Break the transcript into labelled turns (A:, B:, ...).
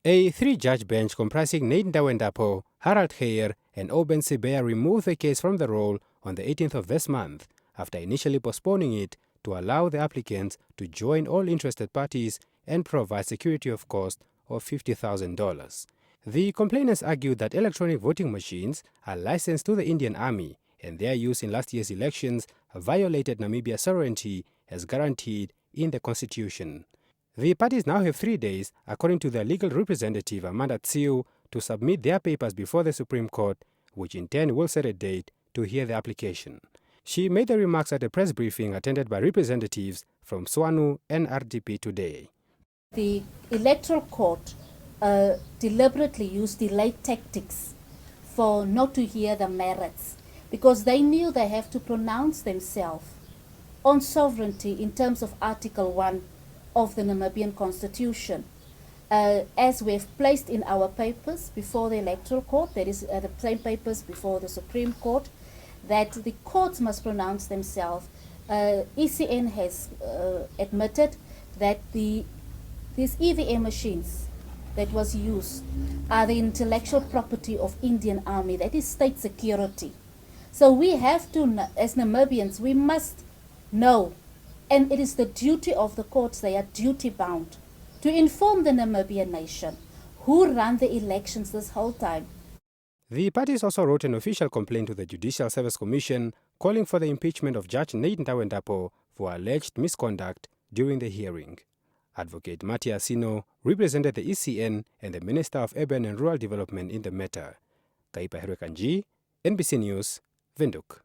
A: A three-judge bench comprising Nate Ndawendapo, Harald Geyer and Oben Sibea removed the case from the roll on the 18th of this month, after initially postponing it to allow the applicants to join all interested parties and provide security of cost of $50,000. The complainants argued that electronic voting machines are licensed to the Indian Army and their use in last year's elections violated Namibia's sovereignty as guaranteed in the constitution. The parties now have 3 days, according to their legal representative Amanda Tsiu, to submit their papers before the Supreme Court, which in turn will set a date to hear the application. She made the remarks at a press briefing attended by representatives from SWANU and RDP today.
B: The Electoral Court deliberately used delayed tactics for not to hear the merits, because they knew they have to pronounce themselves on sovereignty in terms of Article 1 of the Namibian Constitution. As we have placed in our papers before the Electoral Court, that is the same papers before the Supreme Court, that the courts must pronounce themselves. ECN has admitted that these EVM machines that was used are the intellectual property of Indian Army, that is state security. So we have to, as Namibians, we must know, and it is the duty of the courts, they are duty bound, to inform the Namibian nation who ran the elections this whole time.
A: The parties also wrote an official complaint to the Judicial Service Commission calling for the impeachment of Judge Nate Ndawendapo for alleged misconduct during the hearing. Advocate Mati Asino represented the ECN and the Minister of Urban and Rural Development in the matter. Kaipa Herekanji, NBC News, Windhoek.